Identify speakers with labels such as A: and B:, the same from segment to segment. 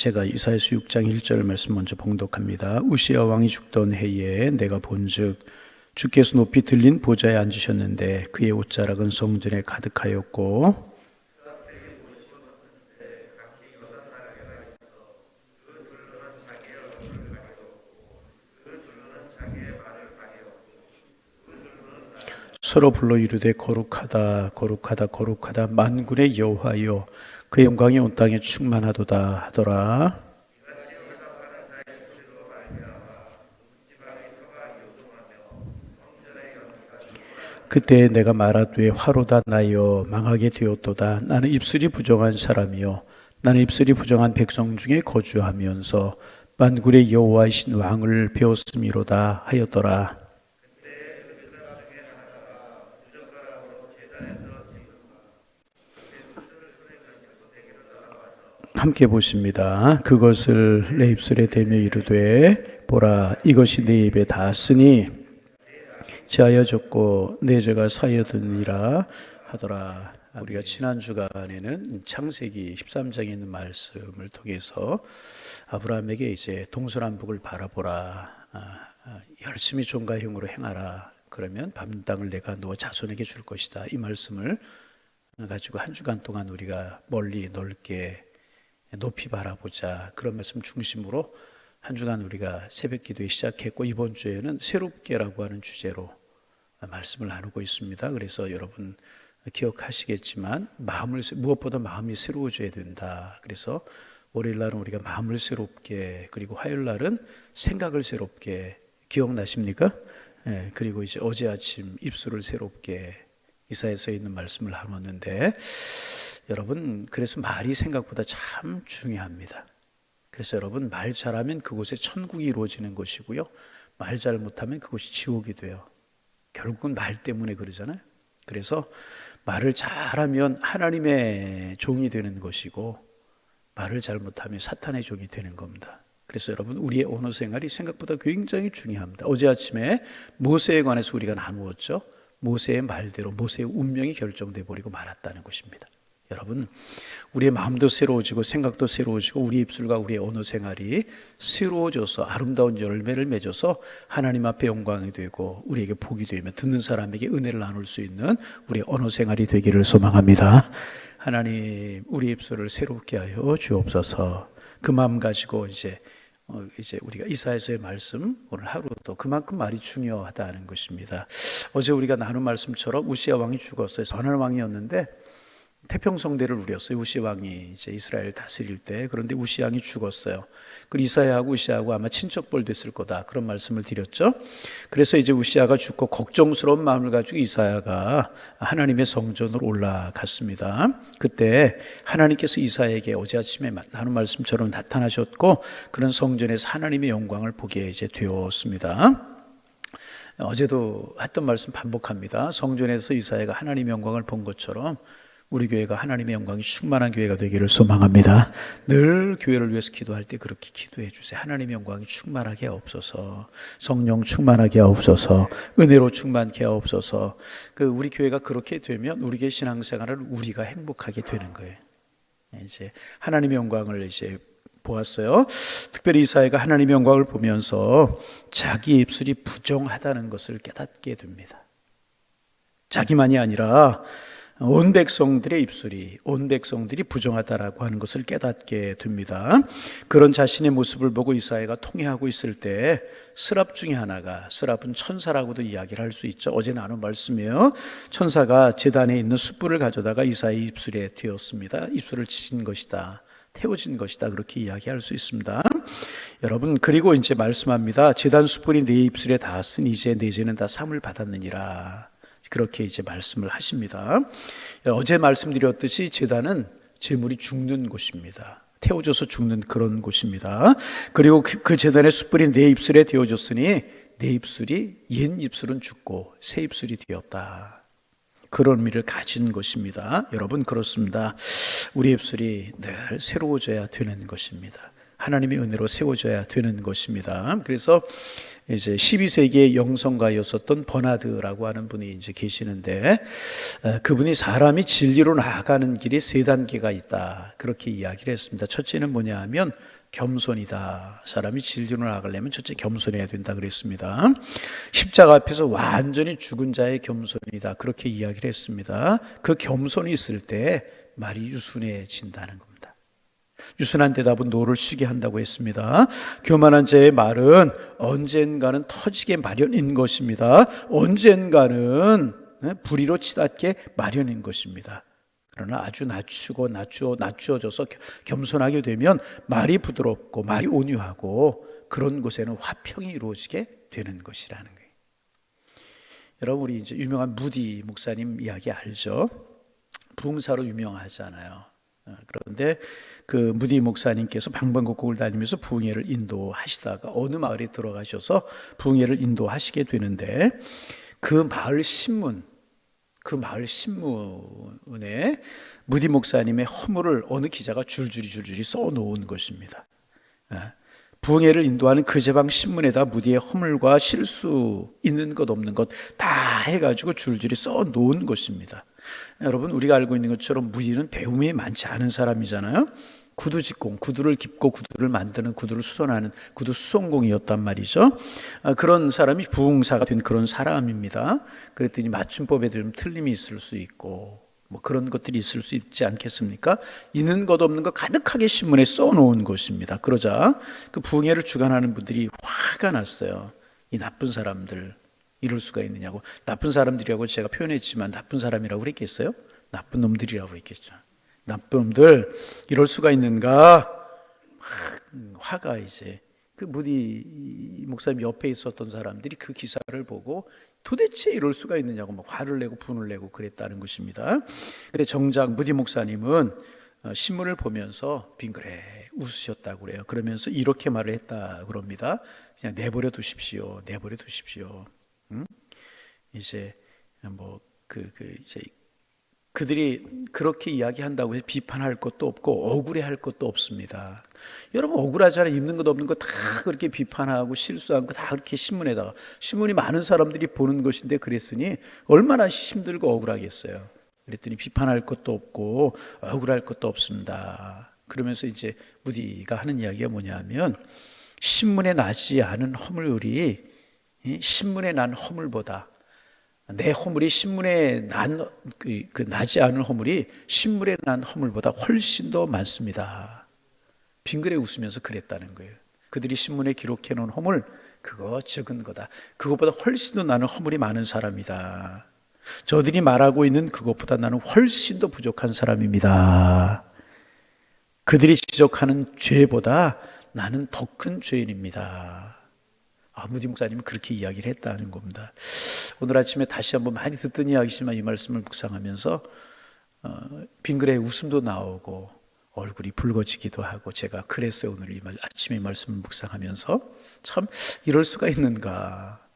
A: 제가 이사야서 6장 1절 말씀 먼저 봉독합니다. 우시야 왕이 죽던 해에 내가 본즉 주께서 높이 들린 보좌에 앉으셨는데 그의 옷자락은 성전에 가득하였고 서로 불러 이르되 거룩하다 거룩하다 거룩하다 만군의 여호와여 그의 영광이 온 땅에 충만하도다 하더라. 그때 내가 말하되 화로다 나여 망하게 되었도다. 나는 입술이 부정한 사람이요 나는 입술이 부정한 백성 중에 거주하면서 만군의 여호와이신 왕을 배웠음이로다 하였더라. 함께 보십니다. 그것을 내 입술에 대며 이르되 보라 이것이 내 입에 닿았으니 제하여졌고 내 죄가 사여드니라 하더라. 우리가 지난 주간에는 창세기 13장에 있는 말씀을 통해서 아브라함에게 이제 동서남북을 바라보라, 열심히 종과 형으로 행하라, 그러면 반 땅을 내가 너 자손에게 줄 것이다, 이 말씀을 가지고 한 주간 동안 우리가 멀리 넓게 높이 바라보자, 그런 말씀 중심으로 한 주간 우리가 새벽 기도에 시작했고, 이번 주에는 새롭게라고 하는 주제로 말씀을 나누고 있습니다. 그래서 여러분 기억하시겠지만 무엇보다 마음이 새로워져야 된다. 그래서 월요일 날은 우리가 마음을 새롭게, 그리고 화요일 날은 생각을 새롭게, 기억나십니까? 그리고 이제 어제 아침 입술을 새롭게, 이사야서에 있는 말씀을 나눴는데, 여러분 그래서 말이 생각보다 참 중요합니다. 그래서 여러분 말 잘하면 그곳에 천국이 이루어지는 것이고요, 말 잘 못하면 그곳이 지옥이 돼요. 결국은 말 때문에 그러잖아요. 그래서 말을 잘하면 하나님의 종이 되는 것이고, 말을 잘 못하면 사탄의 종이 되는 겁니다. 그래서 여러분 우리의 언어 생활이 생각보다 굉장히 중요합니다. 어제 아침에 모세에 관해서 우리가 나누었죠. 모세의 말대로 모세의 운명이 결정돼 버리고 말았다는 것입니다. 여러분 우리의 마음도 새로워지고 생각도 새로워지고 우리 입술과 우리의 언어 생활이 새로워져서 아름다운 열매를 맺어서 하나님 앞에 영광이 되고 우리에게 복이 되며 듣는 사람에게 은혜를 나눌 수 있는 우리의 언어 생활이 되기를 소망합니다. 하나님 우리 입술을 새롭게 하여 주옵소서. 그 마음 가지고 이제 우리가 이사야서의 말씀, 오늘 하루도 그만큼 말이 중요하다는 것입니다. 어제 우리가 나눈 말씀처럼 우시야 왕이 죽었어요. 선한 왕이었는데 태평성대를 누렸어요. 우시야 왕이 이제 이스라엘 다스릴 때. 그런데 우시야 왕이 죽었어요. 그 이사야하고 우시야하고 아마 친척벌 됐을 거다, 그런 말씀을 드렸죠. 그래서 이제 우시야가 죽고 걱정스러운 마음을 가지고 이사야가 하나님의 성전으로 올라갔습니다. 그때 하나님께서 이사야에게 어제 아침에 나눈 말씀처럼 나타나셨고, 그런 성전에서 하나님의 영광을 보게 이제 되었습니다. 어제도 했던 말씀 반복합니다. 성전에서 이사야가 하나님의 영광을 본 것처럼 우리 교회가 하나님의 영광이 충만한 교회가 되기를 소망합니다. 늘 교회를 위해서 기도할 때 그렇게 기도해 주세요. 하나님의 영광이 충만하게 하옵소서, 성령 충만하게 하옵소서, 은혜로 충만케 하옵소서. 우리 교회가 그렇게 되면 우리 교회 신앙생활을 우리가 행복하게 되는 거예요. 이제 하나님의 영광을 이제 보았어요. 특별히 이사야가 하나님의 영광을 보면서 자기 입술이 부정하다는 것을 깨닫게 됩니다. 자기만이 아니라 온 백성들의 입술이, 온 백성들이 부정하다라고 하는 것을 깨닫게 됩니다. 그런 자신의 모습을 보고 이사야가 통회하고 있을 때 스랍 중에 하나가, 스랍은 천사라고도 이야기를 할 수 있죠. 어제 나눈 말씀이에요. 천사가 제단에 있는 숯불을 가져다가 이사야의 입술에 튀었습니다. 입술을 치신 것이다, 태워진 것이다, 그렇게 이야기할 수 있습니다. 여러분 그리고 이제 말씀합니다. 제단 숯불이 내 입술에 닿았으니 이제 내 죄는 다 사함을 받았느니라, 그렇게 이제 말씀을 하십니다. 어제 말씀드렸듯이 제단은 제물이 죽는 곳입니다. 태워져서 죽는 그런 곳입니다. 그리고 그 제단의 숯불이 내 입술에 되어졌으니 내 입술이, 옛 입술은 죽고 새 입술이 되었다, 그런 의미를 가진 것입니다. 여러분 그렇습니다. 우리 입술이 늘 새로워져야 되는 것입니다. 하나님의 은혜로 세워져야 되는 것입니다. 그래서 이제 12세기의 영성가였었던 버나드라고 하는 분이 이제 계시는데, 그분이 사람이 진리로 나아가는 길이 세 단계가 있다, 그렇게 이야기를 했습니다. 첫째는 뭐냐 하면 겸손이다. 사람이 진리로 나아가려면 첫째 겸손해야 된다 그랬습니다. 십자가 앞에서 완전히 죽은 자의 겸손이다, 그렇게 이야기를 했습니다. 그 겸손이 있을 때 말이 유순해진다는 겁니다. 유순한 대답은 노를 쉬게 한다고 했습니다. 교만한 자의 말은 언젠가는 터지게 마련인 것입니다. 언젠가는 불의로 치닫게 마련인 것입니다. 그러나 아주 낮추어져서 겸손하게 되면 말이 부드럽고 말이 온유하고 그런 곳에는 화평이 이루어지게 되는 것이라는 거예요. 여러분, 우리 이제 유명한 무디 목사님 이야기 알죠? 부흥사로 유명하잖아요. 그런데 그 무디 목사님께서 방방곡곡을 다니면서 부흥회를 인도하시다가 어느 마을에 들어가셔서 부흥회를 인도하시게 되는데, 그 마을 신문에 무디 목사님의 허물을 어느 기자가 줄줄이 써놓은 것입니다. 부흥회를 인도하는 그 제방 신문에다 무디의 허물과 실수 있는 것 없는 것 다 해가지고 줄줄이 써놓은 것입니다. 여러분, 우리가 알고 있는 것처럼 무디는 배움이 많지 않은 사람이잖아요. 구두직공, 구두를 깁고 구두를 만드는, 구두를 수선하는 구두 수선공이었단 말이죠. 그런 사람이 부흥사가 된 그런 사람입니다. 그랬더니 맞춤법에 좀 틀림이 있을 수 있고 뭐 그런 것들이 있을 수 있지 않겠습니까? 있는 것 없는 것 가득하게 신문에 써놓은 것입니다. 그러자 그 부흥회를 주관하는 분들이 화가 났어요. 이 나쁜 사람들, 이럴 수가 있느냐고. 나쁜 사람들이라고 제가 표현했지만 나쁜 사람이라고 그랬겠어요? 나쁜 놈들이라고 그랬겠죠. 나쁜 놈들, 이럴 수가 있는가? 화가 이제 그 무디 목사님 옆에 있었던 사람들이 그 기사를 보고 도대체 이럴 수가 있느냐고 막 화를 내고 분을 내고 그랬다는 것입니다. 그런데 정작 무디 목사님은 신문을 보면서 빙그레 웃으셨다고 그래요. 그러면서 이렇게 말을 했다 그럽니다. 그냥 내버려 두십시오. 내버려 두십시오. 이제 뭐 이제 그들이 그렇게 이야기한다고 해서 비판할 것도 없고 억울해할 것도 없습니다. 여러분, 억울하잖아요. 있는 것 없는 것 다 그렇게 비판하고 실수한 거 다 그렇게 신문에다가, 신문이 많은 사람들이 보는 것인데 그랬으니 얼마나 힘들고 억울하겠어요. 그랬더니 비판할 것도 없고 억울할 것도 없습니다. 그러면서 이제 무디가 하는 이야기가 뭐냐면, 신문에 나지 않은 허물이 신문에 난 허물보다, 내 허물이 신문에 나지 않은 허물이 신문에 난 허물보다 훨씬 더 많습니다. 빙그레 웃으면서 그랬다는 거예요. 그들이 신문에 기록해 놓은 허물, 그거 적은 거다. 그것보다 훨씬 더 나는 허물이 많은 사람이다. 저들이 말하고 있는 그것보다 나는 훨씬 더 부족한 사람입니다. 그들이 지적하는 죄보다 나는 더 큰 죄인입니다. 무디 목사님은 그렇게 이야기를 했다는 겁니다. 오늘 아침에 다시 한번 많이 듣던 이야기지만 이 말씀을 묵상하면서 빙그레 웃음도 나오고 얼굴이 붉어지기도 하고, 제가 그랬어요. 오늘 아침에 이 말씀을 묵상하면서 참 이럴 수가 있는가.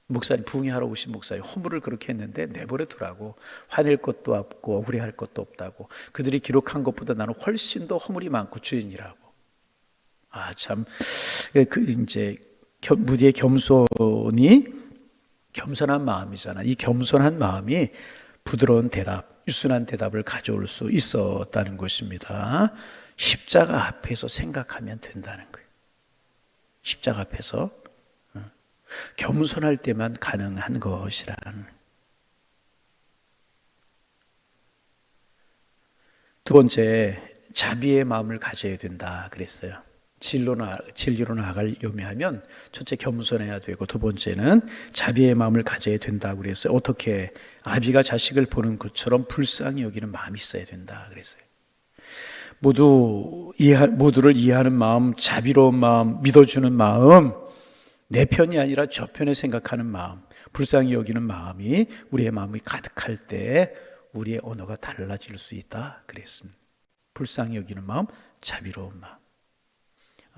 A: 목사님, 부흥회하러 오신 목사님 허물을 그렇게 했는데 내버려 두라고. 화낼 것도 없고 억울해할 것도 없다고. 그들이 기록한 것보다 나는 훨씬 더 허물이 많고 죄인이라고. 참 이제 무디의 겸손이 겸손한 마음이잖아. 이 겸손한 마음이 부드러운 대답, 유순한 대답을 가져올 수 있었다는 것입니다. 십자가 앞에서 생각하면 된다는 거예요. 십자가 앞에서 겸손할 때만 가능한 것이라는. 두 번째, 자비의 마음을 가져야 된다 그랬어요. 진리로 나아가려면 하면 첫째 겸손해야 되고, 두 번째는 자비의 마음을 가져야 된다고 그랬어요. 어떻게? 아비가 자식을 보는 것처럼 불쌍히 여기는 마음이 있어야 된다 그랬어요. 모두를 이해하는 마음, 자비로운 마음, 믿어주는 마음, 내 편이 아니라 저 편에 생각하는 마음, 불쌍히 여기는 마음이 우리의 마음이 가득할 때 우리의 언어가 달라질 수 있다 그랬습니다. 불쌍히 여기는 마음, 자비로운 마음.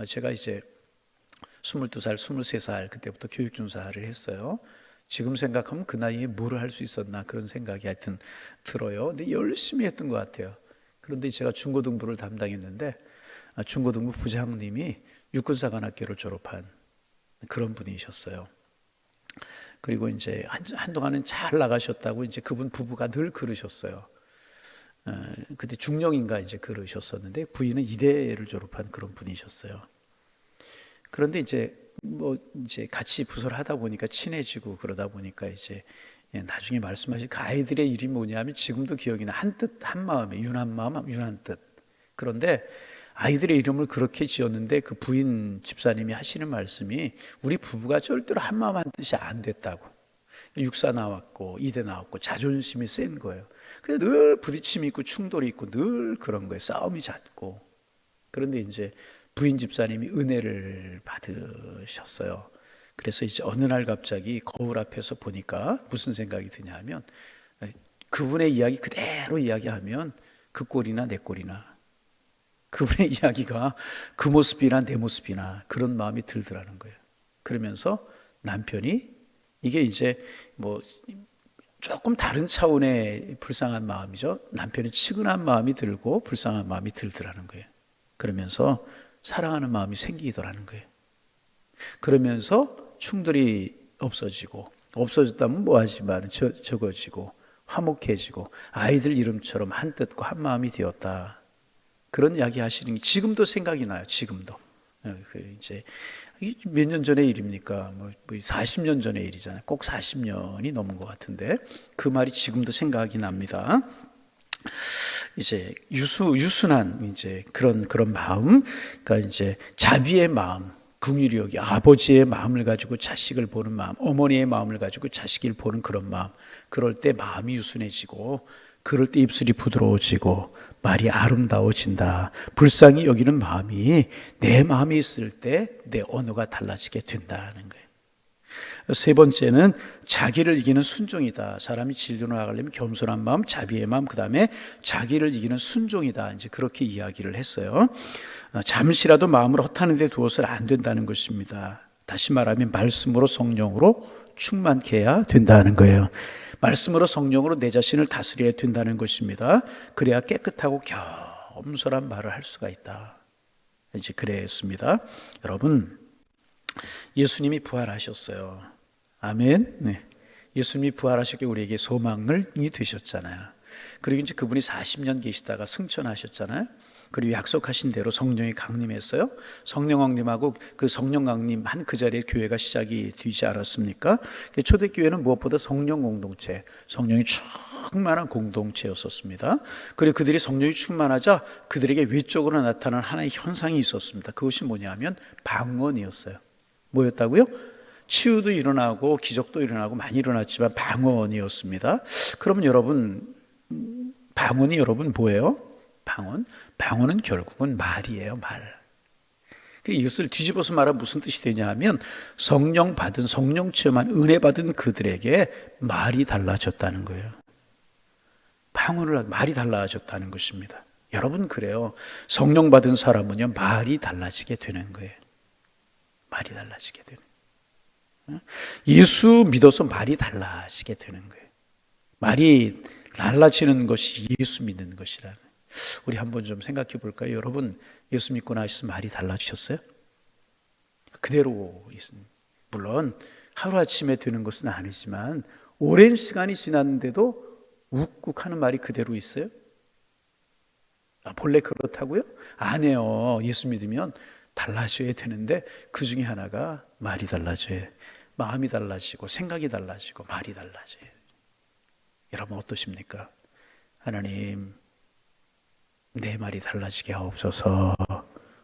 A: 제가 이제 22살, 23살 그때부터 교육준사를 했어요. 지금 생각하면 그 나이에 뭘 할 수 있었나 그런 생각이 하여튼 들어요. 근데 열심히 했던 것 같아요. 그런데 제가 중고등부를 담당했는데 중고등부 부장님이 육군사관학교를 졸업한 그런 분이셨어요. 그리고 이제 한동안은 잘 나가셨다고 이제 그분 부부가 늘 그러셨어요. 그때 중령인가 이제 그러셨었는데 부인은 이대를 졸업한 그런 분이셨어요. 그런데 이제 뭐 이제 같이 부서를 하다 보니까 친해지고 그러다 보니까 이제 나중에 말씀하신 그 아이들의 이름이 뭐냐면 지금도 기억이 나. 한 뜻 한 마음에 윤한 마음 윤한 뜻. 그런데 아이들의 이름을 그렇게 지었는데 그 부인 집사님이 하시는 말씀이 우리 부부가 절대로 한 마음 한 뜻이 안 됐다고. 육사 나왔고 이대 나왔고 자존심이 센 거예요. 그래서 늘 부딪힘이 있고 충돌이 있고 늘 그런 거예요. 싸움이 잦고. 그런데 이제 부인 집사님이 은혜를 받으셨어요. 그래서 이제 어느 날 갑자기 거울 앞에서 보니까 무슨 생각이 드냐 하면 그분의 이야기 그대로 이야기하면 그 꼴이나 내 꼴이나 그분의 이야기가 그 모습이나 내 모습이나 그런 마음이 들더라는 거예요. 그러면서 남편이 이게 이제 뭐 조금 다른 차원의 불쌍한 마음이죠. 남편이 측은한 마음이 들고 불쌍한 마음이 들더라는 거예요. 그러면서 사랑하는 마음이 생기더라는 거예요. 그러면서 충돌이 없어졌다면 뭐하지만 적어지고 화목해지고 아이들 이름처럼 한 뜻과 한 마음이 되었다. 그런 이야기 하시는 게 지금도 생각이 나요. 지금도. 이제 몇 년 전의 일입니까? 뭐 40년 전의 일이잖아요. 꼭 40년이 넘은 것 같은데 그 말이 지금도 생각이 납니다. 이제 유순한 이제 그런 마음, 그러니까 이제 자비의 마음, 긍휼히 여기 아버지의 마음을 가지고 자식을 보는 마음, 어머니의 마음을 가지고 자식을 보는 그런 마음. 그럴 때 마음이 유순해지고, 그럴 때 입술이 부드러워지고, 말이 아름다워진다. 불쌍히 여기는 마음이 내 마음이 있을 때 내 언어가 달라지게 된다는 거예요. 세 번째는 자기를 이기는 순종이다. 사람이 진리로 나가려면 겸손한 마음, 자비의 마음, 그 다음에 자기를 이기는 순종이다. 이제 그렇게 이야기를 했어요. 잠시라도 마음을 허탄한 데 두어서는 안 된다는 것입니다. 다시 말하면 말씀으로 성령으로 충만케 해야 된다는 거예요. 말씀으로 성령으로 내 자신을 다스려야 된다는 것입니다. 그래야 깨끗하고 겸손한 말을 할 수가 있다. 이제 그랬습니다. 여러분, 예수님이 부활하셨어요. 아멘. 네. 예수님이 부활하셨기에 우리에게 소망이 되셨잖아요. 그리고 이제 그분이 40년 계시다가 승천하셨잖아요. 그리고 약속하신 대로 성령이 강림했어요. 성령 강림하고 그 성령 강림한 그 자리에 교회가 시작이 되지 않았습니까? 초대교회는 무엇보다 성령 공동체, 성령이 충만한 공동체였었습니다. 그리고 그들이 성령이 충만하자 그들에게 외적으로 나타나는 하나의 현상이 있었습니다. 그것이 뭐냐면 방언이었어요. 뭐였다고요? 치유도 일어나고 기적도 일어나고 많이 일어났지만 방언이었습니다. 그러면 여러분, 방언이 여러분 뭐예요? 방언은 결국은 말이에요, 말. 이것을 뒤집어서 말하면 무슨 뜻이 되냐 하면 성령 받은, 성령 체험한, 은혜 받은 그들에게 말이 달라졌다는 거예요. 말이 달라졌다는 것입니다. 여러분 그래요. 성령 받은 사람은요, 말이 달라지게 되는 거예요. 말이 달라지게 되는 거예요. 예수 믿어서 말이 달라지게 되는 거예요. 말이 달라지는 것이 예수 믿는 것이라는. 우리 한번 좀 생각해 볼까요? 여러분, 예수 믿고 나셔서 말이 달라지셨어요? 그대로 있습니다. 물론 하루아침에 되는 것은 아니지만 오랜 시간이 지났는데도 욱욱하는 말이 그대로 있어요? 본래 그렇다고요? 아니에요. 예수 믿으면 달라져야 되는데 그 중에 하나가 말이 달라져요. 마음이 달라지고 생각이 달라지고 말이 달라져요. 여러분 어떠십니까? 하나님, 내 말이 달라지게 하옵소서.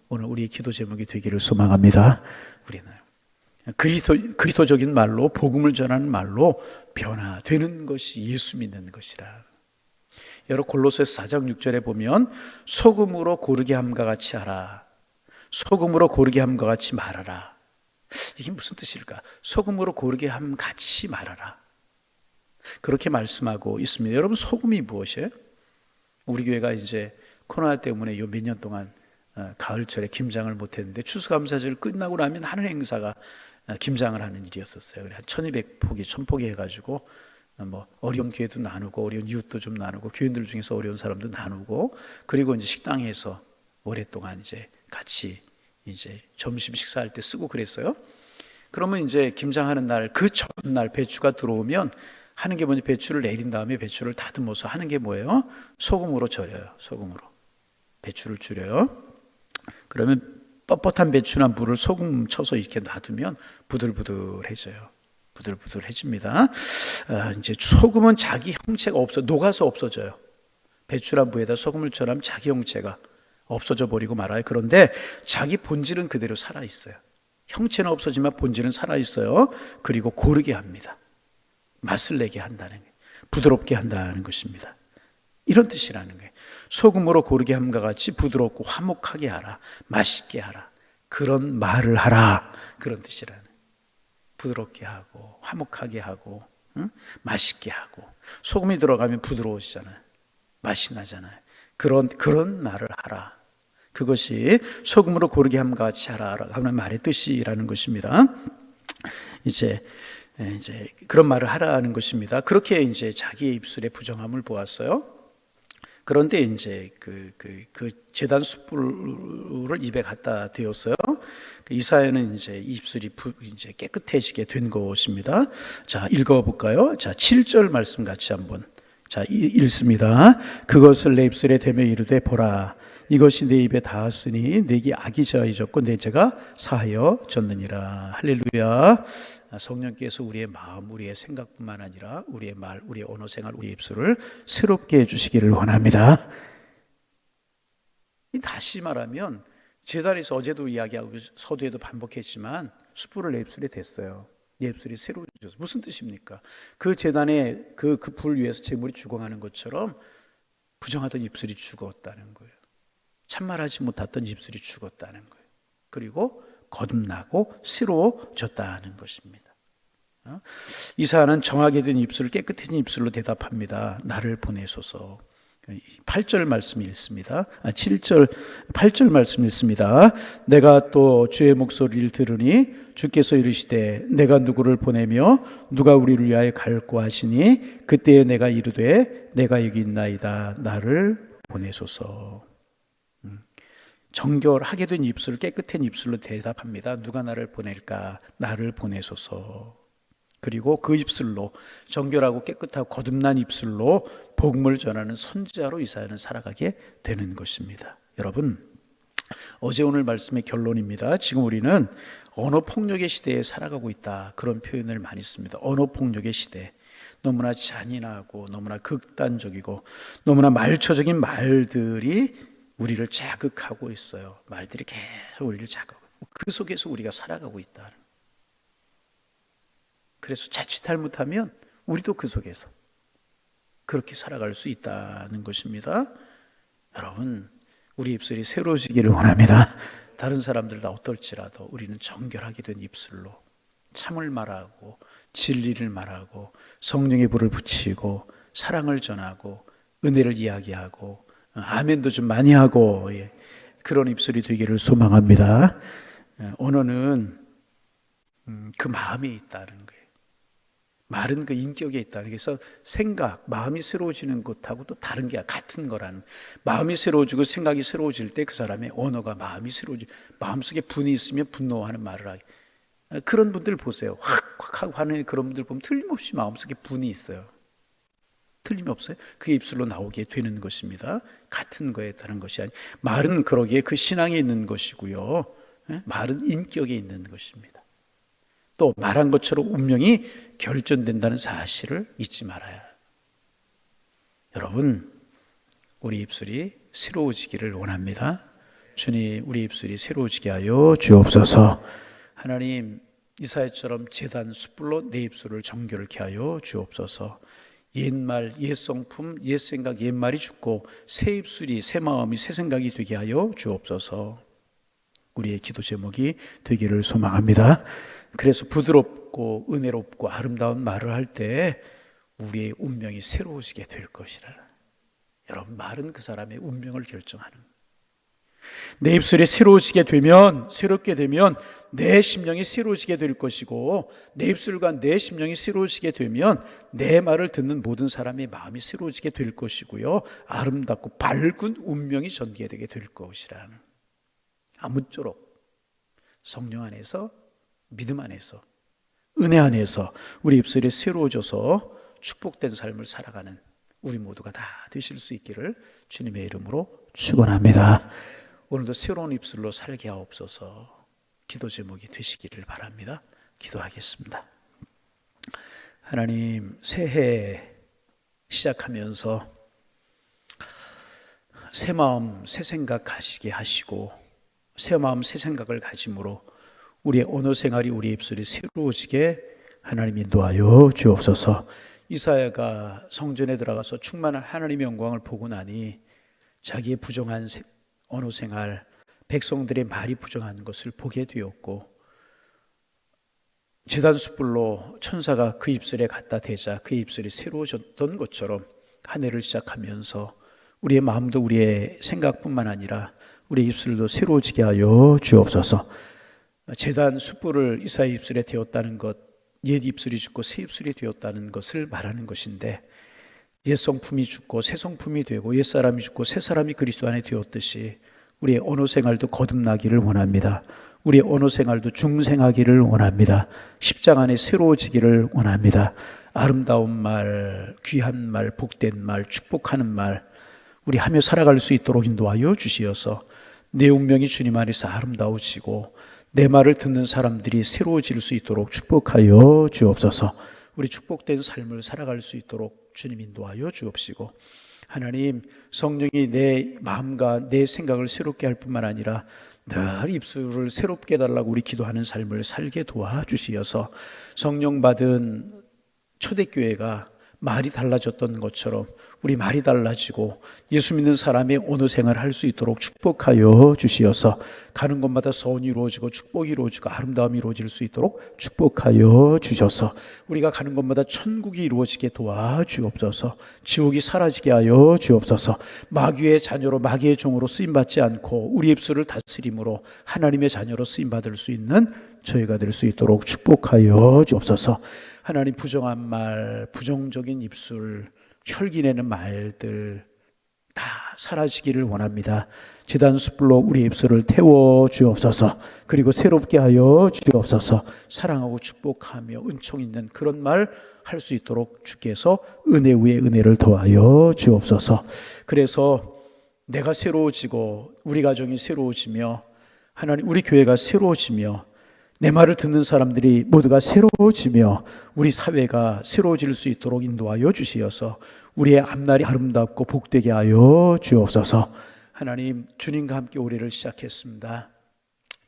A: 오늘 우리의 기도 제목이 되기를 소망합니다. 우리는 그리스도적인 말로, 복음을 전하는 말로 변화되는 것이 예수 믿는 것이라. 여러분 골로새서 4장 6절에 보면 소금으로 고르게 함과 같이 하라. 소금으로 고르게 함과 같이 말하라. 이게 무슨 뜻일까? 소금으로 고르게 함 같이 말하라. 그렇게 말씀하고 있습니다. 여러분 소금이 무엇이에요? 우리 교회가 이제 코로나 때문에 요 몇 년 동안 가을철에 김장을 못했는데 추수감사절 끝나고 나면 하는 행사가 김장을 하는 일이었었어요. 한 1200포기, 1000포기 해가지고 뭐 어려운 교회도 나누고 어려운 이웃도 좀 나누고 교인들 중에서 어려운 사람도 나누고 그리고 이제 식당에서 오랫동안 이제 같이 이제 점심 식사할 때 쓰고 그랬어요. 그러면 이제 김장하는 날, 그 전날 배추가 들어오면 하는 게 뭐냐, 배추를 내린 다음에 배추를 다듬어서 하는 게 뭐예요? 소금으로 절여요. 소금으로 배추를 줄여요. 그러면 뻣뻣한 배추나 물을 소금 쳐서 이렇게 놔두면 부들부들해져요. 부들부들해집니다. 이제 소금은 자기 형체가 녹아서 없어져요. 배추나 무에다 소금을 쳐라면 자기 형체가 없어져 버리고 말아요. 그런데 자기 본질은 그대로 살아 있어요. 형체는 없어지만 본질은 살아 있어요. 그리고 고르게 합니다. 맛을 내게 한다는 거예요. 부드럽게 한다는 것입니다. 이런 뜻이라는 거예요. 소금으로 고르게 함과 같이 부드럽고 화목하게 하라, 맛있게 하라, 그런 말을 하라, 그런 뜻이라는 거예요. 부드럽게 하고 화목하게 하고, 응? 맛있게 하고. 소금이 들어가면 부드러워지잖아요. 맛이 나잖아요. 그런 말을 하라. 그것이 소금으로 고르게 함과 같이 하라 하는 말의 뜻이라는 것입니다. 이제 그런 말을 하라는 것입니다. 그렇게 이제 자기의 입술의 부정함을 보았어요. 그런데 이제 그 제단 숯불을 입에 갖다 대었어요. 이사야는 이제 입술이 이제 깨끗해지게 된 것입니다. 자, 읽어볼까요? 자, 7절 말씀 같이 한번. 자, 읽습니다. 그것을 내 입술에 대며 이르되 보라, 이것이 내 입에 닿았으니 내게 악이 저하여졌고 내 죄가 사하여졌느니라. 할렐루야. 성령께서 우리의 마음, 우리의 생각뿐만 아니라 우리의 말, 우리의 언어 생활, 우리의 입술을 새롭게 해주시기를 원합니다. 다시 말하면 제단에서 어제도 이야기하고 서두에도 반복했지만 숯불을 내 입술에 댔어요. 내 입술이 새로워졌어요. 무슨 뜻입니까? 그 제단에 그 불 위에서 제물이 죽어가는 것처럼 부정하던 입술이 죽었다는 거예요. 참말하지 못했던 입술이 죽었다는 거예요. 그리고 거듭나고 새로워졌다는 것입니다. 이사야는 정하게 된 입술을 깨끗해진 입술로 대답합니다. 나를 보내소서. 8절 말씀 읽습니다. 8절 말씀 읽습니다. 내가 또 주의 목소리를 들으니 주께서 이르시되 내가 누구를 보내며 누가 우리를 위하여 갈고 하시니 그때에 내가 이르되 내가 여기 있나이다. 나를 보내소서. 정결하게 된 입술, 깨끗한 입술로 대답합니다. 누가 나를 보낼까? 나를 보내소서. 그리고 그 입술로, 정결하고 깨끗하고 거듭난 입술로 복음을 전하는 선지자로 이사야는 살아가게 되는 것입니다. 여러분, 어제 오늘 말씀의 결론입니다. 지금 우리는 언어폭력의 시대에 살아가고 있다, 그런 표현을 많이 씁니다. 언어폭력의 시대. 너무나 잔인하고 너무나 극단적이고 너무나 말초적인 말들이 우리를 자극하고 있어요. 말들이 계속 우리를 자극하고, 그 속에서 우리가 살아가고 있다. 그래서 자칫 잘못하면 우리도 그 속에서 그렇게 살아갈 수 있다는 것입니다. 여러분, 우리 입술이 새로워지기를 원합니다. 다른 사람들 다 어떨지라도 우리는 정결하게 된 입술로 참을 말하고 진리를 말하고 성령의 불을 붙이고 사랑을 전하고 은혜를 이야기하고 아멘도 좀 많이 하고, 그런 입술이 되기를 소망합니다. 언어는 그 마음에 있다는 거예요. 말은 그 인격에 있다는 거예요. 그래서 생각, 마음이 새로워지는 것하고 또 다른 게 같은 거라는, 마음이 새로워지고 생각이 새로워질 때 그 사람의 언어가, 마음이 새로워지고 마음속에 분이 있으면 분노하는 말을 하게. 그런 분들 보세요. 확 하고 하는 그런 분들 보면 틀림없이 마음속에 분이 있어요. 틀림없어요. 그 입술로 나오게 되는 것입니다. 같은 거에 다른 것이 아니, 말은 그러기에 그 신앙에 있는 것이고요. 말은 인격에 있는 것입니다. 또 말한 것처럼 운명이 결정된다는 사실을 잊지 말아야. 여러분, 우리 입술이 새로워지기를 원합니다. 주님, 우리 입술이 새로워지게 하여 주옵소서. 하나님, 이사야처럼 제단 숯불로 내 입술을 정결케 하여 주옵소서. 옛말, 옛성품, 옛생각, 옛말이 죽고 새 입술이, 새 마음이, 새 생각이 되게 하여 주옵소서. 우리의 기도 제목이 되기를 소망합니다. 그래서 부드럽고 은혜롭고 아름다운 말을 할 때 우리의 운명이 새로워지게 될 것이라. 여러분, 말은 그 사람의 운명을 결정하는, 내 입술이 새로워지게 되면, 새롭게 되면 내 심령이 새로워지게 될 것이고, 내 입술과 내 심령이 새로워지게 되면 내 말을 듣는 모든 사람의 마음이 새로워지게 될 것이고요, 아름답고 밝은 운명이 전개되게 될 것이라는, 아무쪼록 성령 안에서 믿음 안에서, 은혜 안에서 우리 입술이 새로워져서 축복된 삶을 살아가는 우리 모두가 다 되실 수 있기를 주님의 이름으로 축원합니다. 오늘도 새로운 입술로 살게 하옵소서. 기도 제목이 되시기를 바랍니다. 기도하겠습니다. 하나님, 새해 시작하면서 새 마음 새 생각 가지게 하시고 새 마음 새 생각을 가짐으로 우리의 언어 생활이, 우리의 입술이 새로워지게 하나님 인도하여 주옵소서. 이사야가 성전에 들어가서 충만한 하나님의 영광을 보고 나니 자기의 부정한 언어 생활, 백성들의 말이 부정한 것을 보게 되었고, 제단 숯불로 천사가 그 입술에 갖다 대자 그의 입술이 새로워졌던 것처럼 한 해를 시작하면서 우리의 마음도 우리의 생각뿐만 아니라 우리의 입술도 새로워지게 하여 주옵소서. 제단 숯불을 이사야 입술에 대었다는 것, 옛 입술이 죽고 새 입술이 되었다는 것을 말하는 것인데, 옛 성품이 죽고 새 성품이 되고 옛 사람이 죽고 새 사람이 그리스도 안에 되었듯이 우리의 언어 생활도 거듭나기를 원합니다. 우리의 언어 생활도 중생하기를 원합니다. 십장 안에 새로워지기를 원합니다. 아름다운 말, 귀한 말, 복된 말, 축복하는 말 우리 하며 살아갈 수 있도록 인도하여 주시어서 내 운명이 주님 안에서 아름다워지고 내 말을 듣는 사람들이 새로워질 수 있도록 축복하여 주옵소서. 우리 축복된 삶을 살아갈 수 있도록 주님 인도하여 주옵시고, 하나님, 성령이 내 마음과 내 생각을 새롭게 할 뿐만 아니라 늘 입술을 새롭게 해달라고 우리 기도하는 삶을 살게 도와주시어서 성령 받은 초대교회가 말이 달라졌던 것처럼 우리 말이 달라지고 예수 믿는 사람의 언어 생활을 할 수 있도록 축복하여 주시어서 가는 곳마다 서원이 이루어지고 축복이 이루어지고 아름다움이 이루어질 수 있도록 축복하여 주셔서 우리가 가는 곳마다 천국이 이루어지게 도와주옵소서. 지옥이 사라지게 하여 주옵소서. 마귀의 자녀로, 마귀의 종으로 쓰임받지 않고 우리 입술을 다스림으로 하나님의 자녀로 쓰임받을 수 있는 저희가 될 수 있도록 축복하여 주옵소서. 하나님, 부정한 말, 부정적인 입술, 혈기내는 말들 다 사라지기를 원합니다. 제단 숯불로 우리 입술을 태워 주옵소서. 그리고 새롭게 하여 주옵소서. 사랑하고 축복하며 은총 있는 그런 말 할 수 있도록 주께서 은혜 위에 은혜를 더하여 주옵소서. 그래서 내가 새로워지고 우리 가정이 새로워지며 하나님, 우리 교회가 새로워지며 내 말을 듣는 사람들이 모두가 새로워지며 우리 사회가 새로워질 수 있도록 인도하여 주시어서 우리의 앞날이 아름답고 복되게 하여 주옵소서. 하나님, 주님과 함께 올해를 시작했습니다.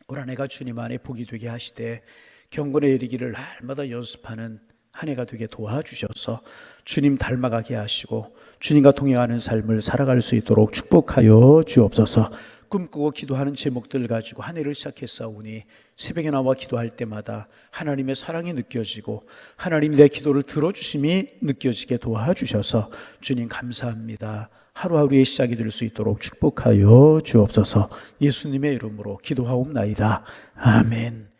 A: 올 한 해가 주님 안에 복이 되게 하시되 경건에 이르기를 날마다 연습하는 한 해가 되게 도와주셔서 주님 닮아가게 하시고 주님과 동행하는 삶을 살아갈 수 있도록 축복하여 주옵소서. 꿈꾸고 기도하는 제목들 가지고 한 해를 시작했사오니 새벽에 나와 기도할 때마다 하나님의 사랑이 느껴지고 하나님이 내 기도를 들어주심이 느껴지게 도와주셔서 주님 감사합니다. 하루하루의 시작이 될 수 있도록 축복하여 주옵소서. 예수님의 이름으로 기도하옵나이다. 아멘.